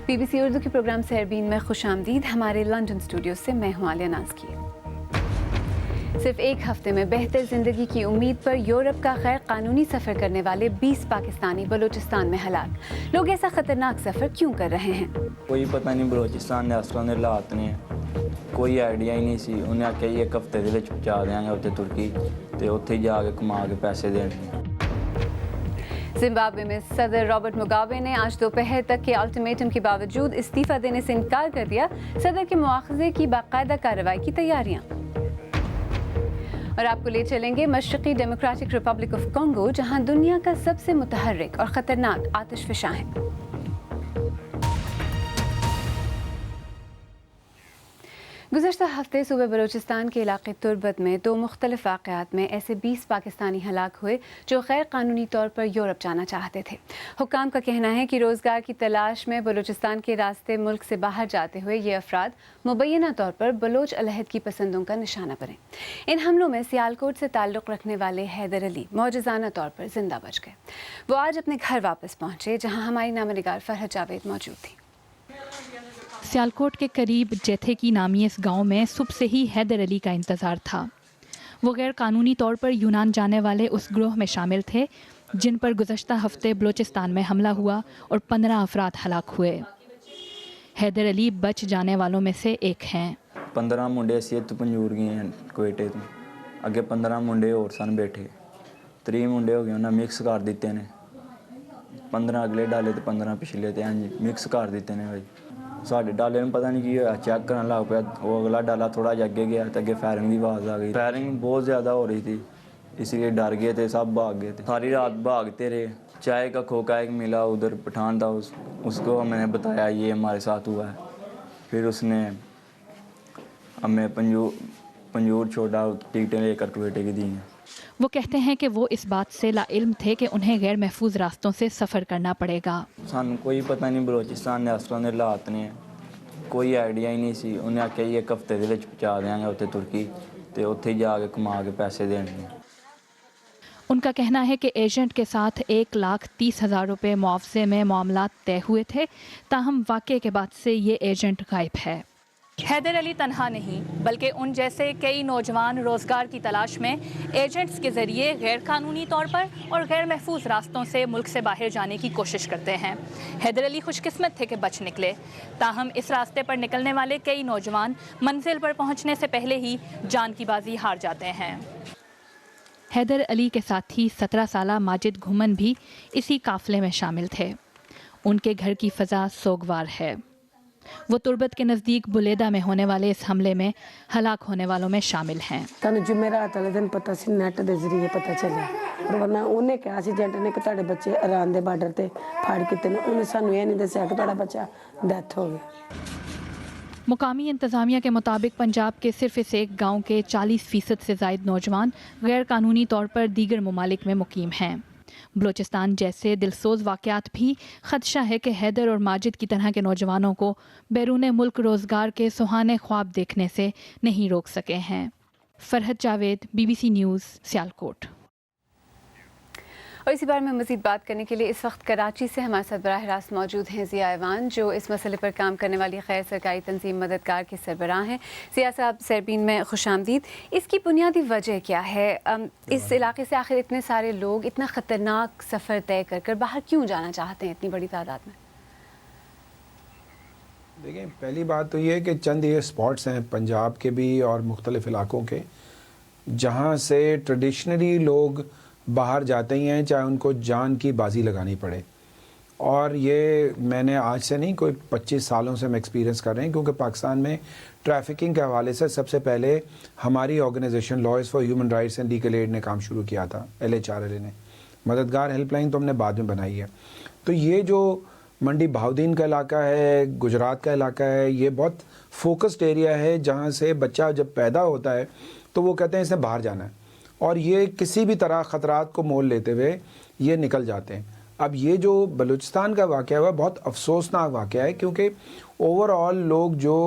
BBC Urdu کے programme سیربین میں خوش آمدید. ہمارے لندن اسٹوڈیو سے میں ہوں عالیہ نازکی. صرف ایک ہفتے میں بہتر زندگی کی امید پر یورپ کا غیر قانونی سفر کرنے والے 20 پاکستانی بلوچستان میں ہلاک. لوگ ایسا خطرناک سفر کیوں کر رہے ہیں؟ کوئی پتہ نہیں بلوچستان نے اس طرح کے حالات نے کوئی آئیڈیا ہی نہیں سی. انہیں آخیا ایک ہفتے دے وچ پہنچا دیاں گے اتنے ترکی تے اتھے جا کے کما کے پیسے دینے. زمبابوے میں صدر رابرٹ مگابے نے آج دوپہر تک کے الٹیمیٹم کے باوجود استعفیٰ دینے سے انکار کر دیا. صدر کے مواخذے کی باقاعدہ کارروائی کی تیاریاں. اور آپ کو لے چلیں گے مشرقی ڈیموکریٹک ریپبلک آف کانگو، جہاں دنیا کا سب سے متحرک اور خطرناک آتش فشاں ہے. گزشتہ ہفتے صوبہ بلوچستان کے علاقے تربت میں 2 مختلف واقعات میں ایسے 20 پاکستانی ہلاک ہوئے جو غیر قانونی طور پر یورپ جانا چاہتے تھے. حکام کا کہنا ہے کہ روزگار کی تلاش میں بلوچستان کے راستے ملک سے باہر جاتے ہوئے یہ افراد مبینہ طور پر بلوچ علیحدگی پسندوں کا نشانہ بنے. ان حملوں میں سیالکوٹ سے تعلق رکھنے والے حیدر علی معجزانہ طور پر زندہ بچ گئے. وہ آج اپنے گھر واپس پہنچے، جہاں ہماری نامہ نگار فرحت جاوید موجود تھی. سیالکوٹ کے قریب جیتھے کی نامی اس گاؤں میں صبح سے ہی حیدر علی کا انتظار تھا. وہ غیر قانونی طور پر یونان جانے والے اس گروہ میں شامل تھے جن پر گزشتہ ہفتے بلوچستان میں حملہ ہوا اور 15 افراد ہلاک ہوئے. حیدر علی بچ جانے والوں میں سے ایک ہیں. 15 منڈے اسی تو پنجور گئے ہیں کوئٹے تو اگے 15 منڈے اور سن بیٹھے 3 منڈے ہو گئے انہیں مکس کر دیتے ہیں. 15 اگلے ڈالے تو 15 پچھلے تے مکس کر دیتے ہیں. بھائی ساڈے ڈالے میں پتہ نہیں کی ہوا، چیک کرنے لگ پیا. وہ اگلا ڈالا تھوڑا جا اگے گیا تو اگے فائرنگ کی آواز آ گئی. فائرنگ بہت زیادہ ہو رہی تھی، اس لیے ڈر گئے تھے، سب بھاگ گئے تھے. ساری رات بھاگتے رہے. چائے کا کھوکا ایک ملا ادھر پٹھان تھا، اس کو میں نے بتایا یہ ہمارے ساتھ ہوا ہے. پھر اس نے ہمیں پنجور چھوڑا، ٹکٹیں لے کر کوئٹے کی دیں. وہ کہتے ہیں کہ وہ اس بات سے لا علم تھے کہ انہیں غیر محفوظ راستوں سے سفر کرنا پڑے گا. سانو کوئی پتہ نہیں بلوچستان نے اس طرح کے حالات نے کوئی آئیڈیا ہی نہیں سی. انہیں آخیا ایک ہفتے دے وچ پہنچا دیاں گے اتنے ترکی تے اتھے جا کے کما کے پیسے دینے. ان کا کہنا ہے کہ ایجنٹ کے ساتھ 1,30,000 روپے معاوضے میں معاملات طے ہوئے تھے، تاہم واقعے کے بعد سے یہ ایجنٹ غائب ہے. حیدر علی تنہا نہیں بلکہ ان جیسے کئی نوجوان روزگار کی تلاش میں ایجنٹس کے ذریعے غیر قانونی طور پر اور غیر محفوظ راستوں سے ملک سے باہر جانے کی کوشش کرتے ہیں. حیدر علی خوش قسمت تھے کہ بچ نکلے، تاہم اس راستے پر نکلنے والے کئی نوجوان منزل پر پہنچنے سے پہلے ہی جان کی بازی ہار جاتے ہیں. حیدر علی کے ساتھی 17 سالہ ماجد گھومن بھی اسی قافلے میں شامل تھے. ان کے گھر کی فضا سوگوار ہے. وہ تربت کے نزدیک بلیدہ میں ہونے والے اس حملے میں ہلاک ہونے والوں میں شامل ہیں. تانوں جمعرات والے دن پتہ سی، نیٹ دے ذریعے پتہ چلیا، ورنہ انہیں کہا سی ایجنٹ نے کہ تہاڈے بچے ایران دے بارڈر تے پھاڑ کیتے نے. انہیں سانوں یہ نہیں دسیا کہ تہاڈا بچہ ڈیتھ ہو گیا. مقامی انتظامیہ کے مطابق پنجاب کے صرف اس ایک گاؤں کے 40% سے زائد نوجوان غیر قانونی طور پر دیگر ممالک میں مقیم ہیں. بلوچستان جیسے دلسوز واقعات بھی خدشہ ہے کہ حیدر اور ماجد کی طرح کے نوجوانوں کو بیرون ملک روزگار کے سہانے خواب دیکھنے سے نہیں روک سکے ہیں. فرحت جاوید، BBC نیوز، سیالکوٹ. اور اسی بارے میں مزید بات کرنے کے لیے اس وقت کراچی سے ہمارے ساتھ براہ راست موجود ہیں ضیاء ایوان، جو اس مسئلے پر کام کرنے والی غیر سرکاری تنظیم مددگار کے سربراہ ہیں. ضیاء صاحب، سیربین میں خوش آمدید. اس کی بنیادی وجہ کیا ہے؟ اس علاقے سے آخر اتنے سارے لوگ اتنا خطرناک سفر طے کر باہر کیوں جانا چاہتے ہیں اتنی بڑی تعداد میں؟ دیکھیں، پہلی بات تو یہ ہے کہ چند یہ اسپاٹس ہیں پنجاب کے بھی اور مختلف علاقوں کے جہاں سے ٹریڈیشنلی لوگ باہر جاتے ہی ہیں، چاہے ان کو جان کی بازی لگانی پڑے. اور یہ میں نے آج سے نہیں، کوئی 25 سالوں سے ہم ایکسپیرینس کر رہے ہیں، کیونکہ پاکستان میں ٹریفکنگ کے حوالے سے سب سے پہلے ہماری organization lawyers for human rights and legal aid نے کام شروع کیا تھا. LHRLA نے مددگار ہیلپ لائن تو ہم نے بعد میں بنائی ہے. تو یہ جو منڈی بہاؤدین کا علاقہ ہے، گجرات کا علاقہ ہے، یہ بہت فوکسڈ ایریا ہے جہاں سے بچہ جب پیدا ہوتا ہے تو وہ کہتے ہیں اس نے باہر جانا ہے، اور یہ کسی بھی طرح خطرات کو مول لیتے ہوئے یہ نکل جاتے ہیں. اب یہ جو بلوچستان کا واقعہ ہوا بہت افسوسناک واقعہ ہے، کیونکہ اوور آل لوگ جو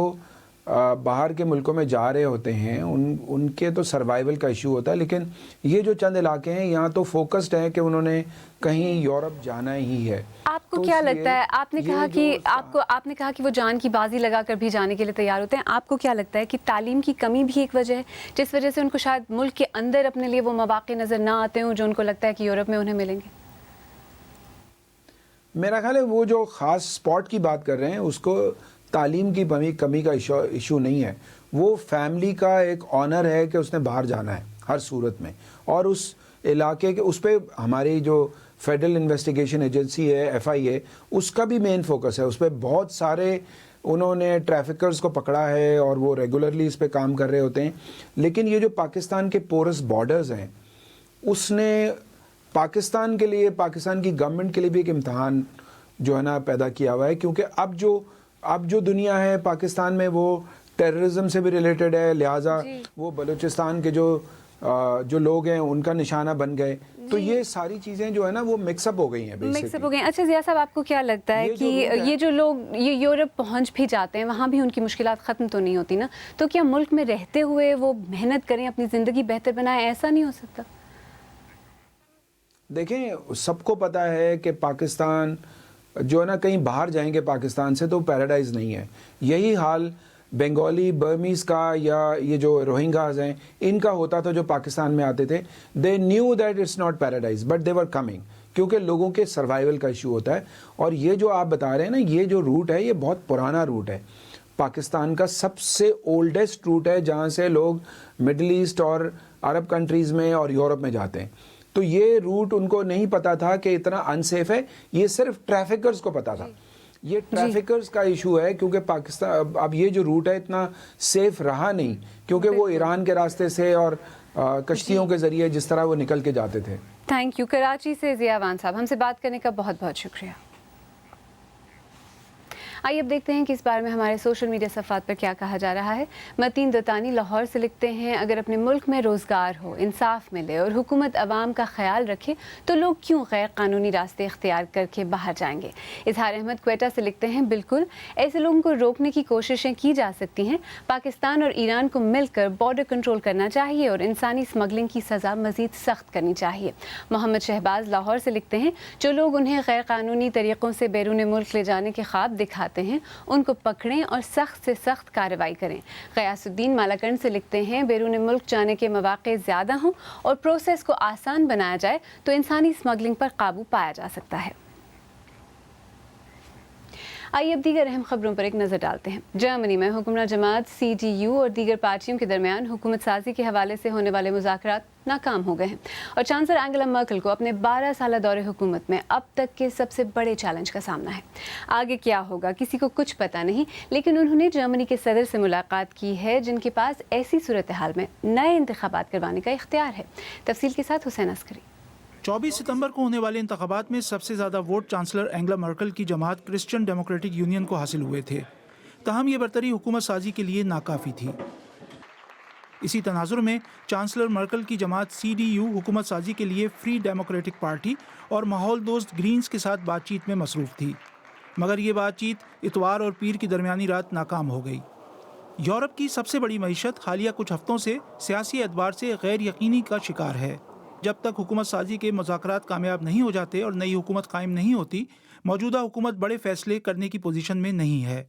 باہر کے ملکوں میں جا رہے ہوتے ہیں ان کے تو سروائیول کا ایشو ہوتا ہے، لیکن یہ جو چند علاقے ہیں یہاں تو فوکسڈ ہے کہ انہوں نے کہیں یورپ جانا ہی ہے. آپ آپ کو کیا لگتا ہے, آپ نے کہا کہ آپ نے کہا کہ وہ جان کی بازی لگا کر بھی جانے کے لیے تیار ہوتے ہیں, آپ کو کیا لگتا ہے کہ تعلیم کی کمی بھی ایک وجہ ہے جس وجہ سے ان کو شاید ملک کے اندر اپنے لیے وہ مواقع نظر نہ آتے ہوں جو ان کو لگتا ہے کہ یورپ میں انہیں ملیں گے؟ میرا خیال ہے وہ جو خاص اسپاٹ کی بات کر رہے ہیں اس کو تعلیم کی کمی کا ایشو نہیں ہے, وہ فیملی کا ایک آنر ہے کہ اس نے باہر جانا ہے ہر صورت میں, اور اس علاقے کے اس پہ ہماری جو فیڈرل انویسٹیگیشن ایجنسی ہے FIA اس کا بھی مین فوکس ہے, اس پہ بہت سارے انہوں نے ٹریفکرز کو پکڑا ہے اور وہ ریگولرلی اس پہ کام کر رہے ہوتے ہیں. لیکن یہ جو پاکستان کے پورس بارڈرز ہیں اس نے پاکستان کے لیے, پاکستان کی گورنمنٹ کے لیے بھی ایک امتحان جو ہے نا پیدا کیا ہوا ہے, کیونکہ اب جو دنیا ہے پاکستان میں وہ ٹیررزم سے بھی ریلیٹڈ ہے, لہٰذا وہ بلوچستان کے جو لوگ ہیں ان کا نشانہ بن گئے. تو یہ ساری چیزیں جو ہے نا وہ مکس اپ ہو گئی ہیں مکس اپ ہو گئی. اچھا ضیاء صاحب, آپ کو کیا لگتا ہے کہ یہ جو لوگ یہ یورپ پہنچ بھی جاتے ہیں وہاں بھی ان کی مشکلات ختم تو نہیں ہوتی نا, تو کیا ملک میں رہتے ہوئے وہ محنت کریں, اپنی زندگی بہتر بنائیں, ایسا نہیں ہو سکتا؟ دیکھیں سب کو پتہ ہے کہ پاکستان جو ہے نا کہیں باہر جائیں گے پاکستان سے تو پیراڈائز نہیں ہے. یہی حال بنگالی برمیز کا یا یہ جو روہنگاز ہیں ان کا ہوتا تھا جو پاکستان میں آتے تھے. They knew that it's not paradise but they were coming, کیونکہ لوگوں کے سروائیول کا ایشو ہوتا ہے. اور یہ جو آپ بتا رہے ہیں نا یہ جو روٹ ہے یہ بہت پرانا روٹ ہے, پاکستان کا سب سے اولڈسٹ روٹ ہے جہاں سے لوگ مڈل ایسٹ اور عرب کنٹریز میں اور یورپ میں جاتے ہیں. تو یہ روٹ ان کو نہیں پتا تھا کہ اتنا انسیف ہے, یہ صرف ٹریفکرز کو پتا تھا. یہ ٹریفکرز کا ایشو ہے کیونکہ پاکستان اب یہ جو روٹ ہے اتنا سیف رہا نہیں, کیونکہ وہ ایران کے راستے سے اور کشتیوں کے ذریعے جس طرح وہ نکل کے جاتے تھے. Thank you. کراچی سے ضیاء وان صاحب, ہم سے بات کرنے کا بہت بہت شکریہ. آئیے اب دیکھتے ہیں کہ اس بارے میں ہمارے سوشل میڈیا صفحات پر کیا کہا جا رہا ہے. متین دتانی لاہور سے لکھتے ہیں, اگر اپنے ملک میں روزگار ہو, انصاف ملے اور حکومت عوام کا خیال رکھے تو لوگ کیوں غیر قانونی راستے اختیار کر کے باہر جائیں گے. اظہار احمد کوئٹہ سے لکھتے ہیں, بالکل ایسے لوگوں کو روکنے کی کوششیں کی جا سکتی ہیں. پاکستان اور ایران کو مل کر بارڈر کنٹرول کرنا چاہیے اور انسانی اسمگلنگ کی سزا مزید سخت کرنی چاہیے. محمد شہباز لاہور سے لکھتے ہیں, جو لوگ انہیں غیر قانونی طریقوں سے بیرون ملک لے جانے کے خواب دکھاتے ہیں ان کو پکڑیں اور سخت سے سخت کارروائی کریں. غیاث الدین مالاکنڈ سے لکھتے ہیں, بیرون ملک جانے کے مواقع زیادہ ہوں اور پروسیس کو آسان بنایا جائے تو انسانی اسمگلنگ پر قابو پایا جا سکتا ہے. آئیے اب دیگر اہم خبروں پر ایک نظر ڈالتے ہیں. جرمنی میں حکمراں جماعت CDU اور دیگر پارٹیوں کے درمیان حکومت سازی کے حوالے سے ہونے والے مذاکرات ناکام ہو گئے ہیں اور چانسلر اینگلا مرکل کو اپنے 12 سالہ دور حکومت میں اب تک کے سب سے بڑے چیلنج کا سامنا ہے. آگے کیا ہوگا کسی کو کچھ پتہ نہیں, لیکن انہوں نے جرمنی کے صدر سے ملاقات کی ہے جن کے پاس ایسی صورتحال میں نئے انتخابات کروانے کا اختیار ہے. تفصیل کے ساتھ حسین عسکری. 24 ستمبر کو ہونے والے انتخابات میں سب سے زیادہ ووٹ چانسلر اینگلا مرکل کی جماعت کرسچین ڈیموکریٹک یونین کو حاصل ہوئے تھے. تاہم یہ برتری حکومت سازی کے لیے ناکافی تھی. اسی تناظر میں چانسلر مرکل کی جماعت CDU حکومت سازی کے لیے فری ڈیموکریٹک پارٹی اور ماحول دوست گرینز کے ساتھ بات چیت میں مصروف تھی, مگر یہ بات چیت اتوار اور پیر کی درمیانی رات ناکام ہو گئی. یورپ کی سب سے بڑی معیشت حالیہ کچھ ہفتوں سے سیاسی اعتبار سے غیر یقینی کا شکار ہے. جب تک حکومت سازی کے مذاکرات کامیاب نہیں ہو جاتے اور نئی حکومت قائم نہیں ہوتی, موجودہ حکومت بڑے فیصلے کرنے کی پوزیشن میں نہیں ہے.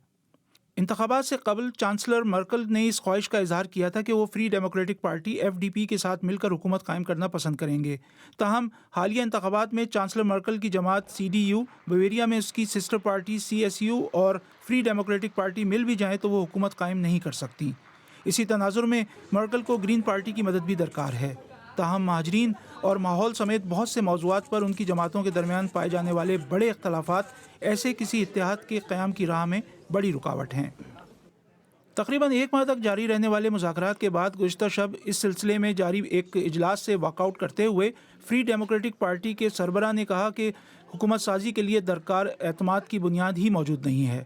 انتخابات سے قبل چانسلر مرکل نے اس خواہش کا اظہار کیا تھا کہ وہ فری ڈیموکریٹک پارٹی FDP کے ساتھ مل کر حکومت قائم کرنا پسند کریں گے. تاہم حالیہ انتخابات میں چانسلر مرکل کی جماعت CDU, بویریا میں اس کی سسٹر پارٹی CSU اور فری ڈیموکریٹک پارٹی مل بھی جائیں تو وہ حکومت قائم نہیں کر سکتی. اسی تناظر میں مرکل کو گرین پارٹی کی مدد بھی درکار ہے. تاہم مہاجرین اور ماحول سمیت بہت سے موضوعات پر ان کی جماعتوں کے درمیان پائے جانے والے بڑے اختلافات ایسے کسی اتحاد کے قیام کی راہ میں بڑی رکاوٹ ہیں. تقریباً 1 ماہ تک جاری رہنے والے مذاکرات کے بعد گزشتہ شب اس سلسلے میں جاری ایک اجلاس سے واک آؤٹ کرتے ہوئے فری ڈیموکریٹک پارٹی کے سربراہ نے کہا کہ حکومت سازی کے لیے درکار اعتماد کی بنیاد ہی موجود نہیں ہے.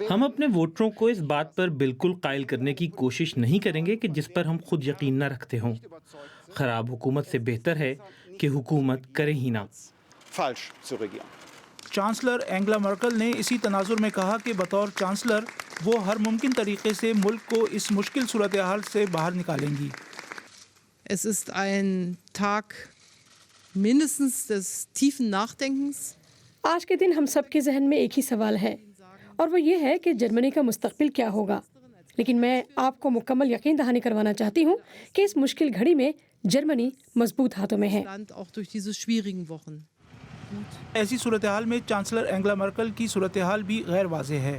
ہم اپنے ووٹروں کو اس بات پر بالکل قائل کرنے کی کوشش نہیں کریں گے کہ جس پر ہم خود یقین نہ رکھتے ہوں. خراب حکومت سے بہتر ہے کہ حکومت کرے ہی نہ. چانسلر اینگلا مرکل نے اسی تناظر میں کہا کہ بطور چانسلر وہ ہر ممکن طریقے سے ملک کو اس مشکل صورتحال سے باہر نکالیں گی. Es ist ein Tag mindestens des tiefen Nachdenkens. آج کے دن ہم سب کے ذہن میں ایک ہی سوال ہے اور وہ یہ ہے کہ جرمنی کا مستقبل کیا ہوگا، لیکن میں آپ کو مکمل یقین دہانی کروانا چاہتی ہوں کہ اس مشکل گھڑی میں جرمنی مضبوط ہاتھوں میں ہے۔ Land auch durch diese schwierigen Wochen. ایسی صورتحال میں چانسلر اینگلا مرکل کی صورتحال بھی غیر واضح ہے۔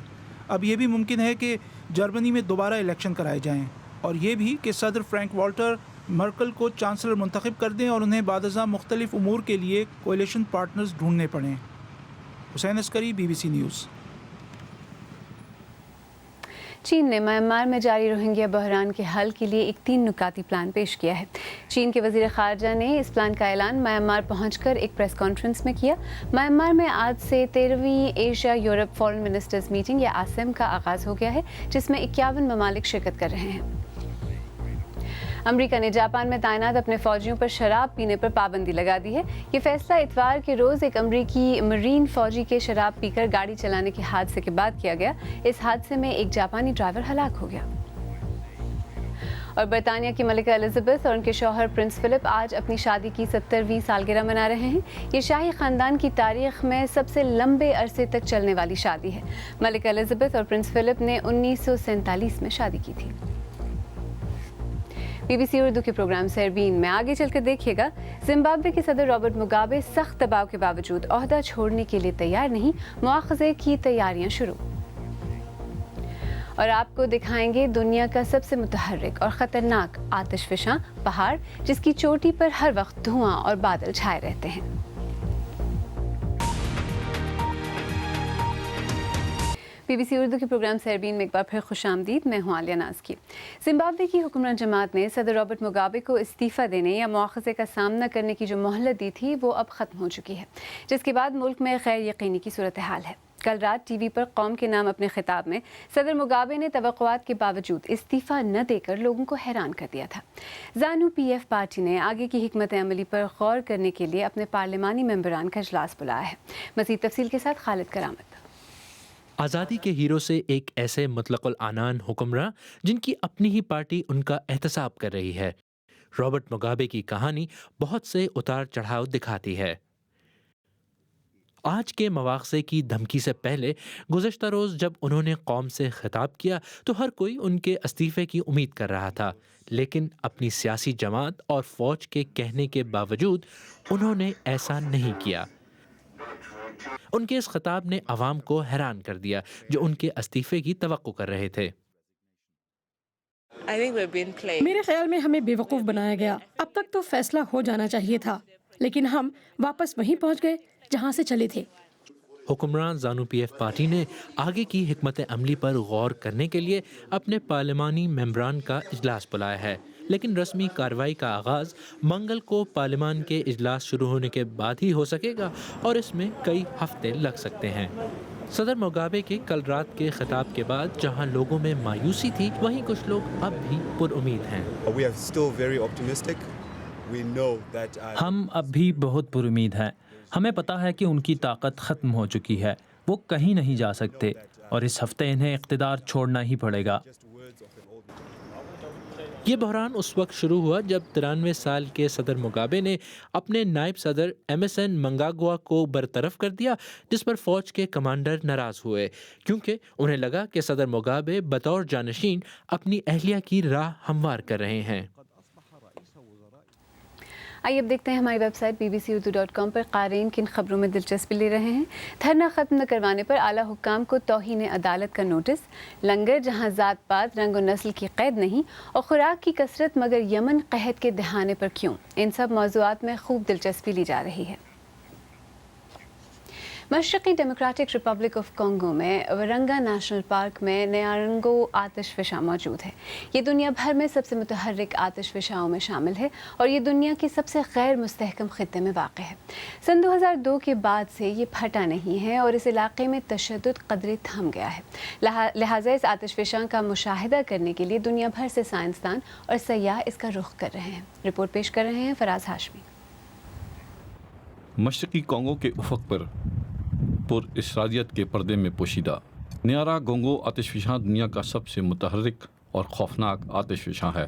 اب یہ بھی ممکن ہے کہ جرمنی میں دوبارہ الیکشن کرائے جائیں، اور یہ بھی کہ صدر فرینک والٹر مرکل کو چانسلر منتخب کر دیں اور انہیں بعد ازاں مختلف امور کے لیے کولیشن پارٹنرز ڈھونڈنے پڑیں۔ حسین عسکری، BBC نیوز۔ چین نے میانمار میں جاری روہنگیا بحران کے حل کے لیے ایک 3 نکاتی پلان پیش کیا ہے۔ چین کے وزیر خارجہ نے اس پلان کا اعلان میانمار پہنچ کر ایک پریس کانفرنس میں کیا۔ میانمار میں آج سے 13ویں Asia Europe foreign ministers meeting یا ASEM کا آغاز ہو گیا ہے، جس میں 51 ممالک شرکت کر رہے ہیں۔ امریکہ نے جاپان میں تعینات اپنے فوجیوں پر شراب پینے پر پابندی لگا دی ہے۔ یہ فیصلہ اتوار کے روز ایک امریکی مرین فوجی کے شراب پی کر گاڑی چلانے کے حادثے کے بعد کیا گیا۔ اس حادثے میں ایک جاپانی ڈرائیور ہلاک ہو گیا۔ اور برطانیہ کی ملکہ الزبیتھ اور ان کے شوہر پرنس فلپ آج اپنی شادی کی 70ویں سالگرہ منا رہے ہیں۔ یہ شاہی خاندان کی تاریخ میں سب سے لمبے عرصے تک چلنے والی شادی ہے۔ ملکہ الزبیتھ اور پرنس فلپ نے 1947 میں شادی کی تھی۔ BBC اردو کے پروگرام سربین میں آگے چل کر دیکھیے گا، زمبابوے کے صدر رابرٹ مگابے سخت دباؤ کے باوجود عہدہ چھوڑنے کے لیے تیار نہیں، مواخذے کی تیاریاں شروع۔ اور آپ کو دکھائیں گے دنیا کا سب سے متحرک اور خطرناک آتش فشاں پہاڑ، جس کی چوٹی پر ہر وقت دھواں اور بادل چھائے رہتے ہیں۔ BBC اردو کے پروگرام سربین میں ایک بار پھر خوش آمدید، میں ہوں عالیہ ناز کی۔ زمبابوے کی حکمران جماعت نے صدر رابرٹ مگابے کو استعفیٰ دینے یا مواخذے کا سامنا کرنے کی جو مہلت دی تھی وہ اب ختم ہو چکی ہے، جس کے بعد ملک میں غیر یقینی کی صورتحال ہے۔ کل رات ٹی وی پر قوم کے نام اپنے خطاب میں صدر مگابے نے توقعات کے باوجود استعفیٰ نہ دے کر لوگوں کو حیران کر دیا تھا۔ زانو PF پارٹی نے آگے کی حکمت عملی پر غور کرنے کے لیے اپنے پارلیمانی ممبران کا اجلاس بلایا ہے۔ مزید تفصیل کے ساتھ خالد کرامت۔ آزادی کے ہیرو سے ایک ایسے مطلق العنان حکمراں جن کی اپنی ہی پارٹی ان کا احتساب کر رہی ہے۔ رابرٹ مگابے کی کہانی بہت سے اتار چڑھاؤ دکھاتی ہے۔ آج کے مواخذے کی دھمکی سے پہلے گزشتہ روز جب انہوں نے قوم سے خطاب کیا تو ہر کوئی ان کے استعفے کی امید کر رہا تھا، لیکن اپنی سیاسی جماعت اور فوج کے کہنے کے باوجود انہوں نے ایسا نہیں کیا۔ ان کے اس خطاب نے عوام کو حیران کر دیا جو ان کے استعفے کی توقع کر رہے تھے۔ میرے خیال میں ہمیں بے وقوف بنایا گیا۔ اب تک تو فیصلہ ہو جانا چاہیے تھا، لیکن ہم واپس وہیں پہنچ گئے جہاں سے چلے تھے۔ حکمران زانو PF پارٹی نے آگے کی حکمت عملی پر غور کرنے کے لیے اپنے پارلیمانی ممبران کا اجلاس بلایا ہے، لیکن رسمی کارروائی کا آغاز منگل کو پارلیمان کے اجلاس شروع ہونے کے بعد ہی ہو سکے گا اور اس میں کئی ہفتے لگ سکتے ہیں۔ صدر مگابے کے کل رات کے خطاب کے بعد جہاں لوگوں میں مایوسی تھی، وہیں کچھ لوگ اب بھی پر امید ہیں۔ ہم اب بھی بہت پر امید ہیں۔ ہمیں پتہ ہے کہ ان کی طاقت ختم ہو چکی ہے، وہ کہیں نہیں جا سکتے اور اس ہفتے انہیں اقتدار چھوڑنا ہی پڑے گا۔ یہ بحران اس وقت شروع ہوا جب 93 سال کے صدر مگابے نے اپنے نائب صدر ایمرسن منگاگوا کو برطرف کر دیا، جس پر فوج کے کمانڈر ناراض ہوئے کیونکہ انہیں لگا کہ صدر مگابے بطور جانشین اپنی اہلیہ کی راہ ہموار کر رہے ہیں۔ آئیے اب دیکھتے ہیں ہماری ویب سائٹ bbcurdu.com پر قارئین کن خبروں میں دلچسپی لے رہے ہیں۔ دھرنا ختم نہ کروانے پر اعلیٰ حکام کو توہین عدالت کا نوٹس، لنگر جہاں ذات پات رنگ و نسل کی قید نہیں، اور خوراک کی کثرت مگر یمن قحط کے دہانے پر کیوں، ان سب موضوعات میں خوب دلچسپی لی جا رہی ہے۔ مشرقی ڈیموکریٹک ریپبلک آف کانگو میں ورنگا نیشنل پارک میں نیارنگو آتش فشاں موجود ہے۔ یہ دنیا بھر میں سب سے متحرک آتش فشاؤں میں شامل ہے اور یہ دنیا کے سب سے غیر مستحکم خطے میں واقع ہے۔ سن 2002 کے بعد سے یہ پھٹا نہیں ہے اور اس علاقے میں تشدد قدرے تھم گیا ہے۔ لہٰذا اس آتش فشاں کا مشاہدہ کرنے کے لیے دنیا بھر سے سائنسدان اور سیاح اس کا رخ کر رہے ہیں۔ رپورٹ پیش کر رہے ہیں فراز ہاشمی۔ مشرقی کانگو کے افق پر پر اسرائیلیت کے پردے میں پوشیدہ نیارا گونگو آتش فشاں دنیا کا سب سے متحرک اور خوفناک آتش فشاں ہے۔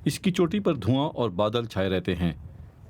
اس کی چوٹی پر دھواں اور بادل چھائے رہتے ہیں،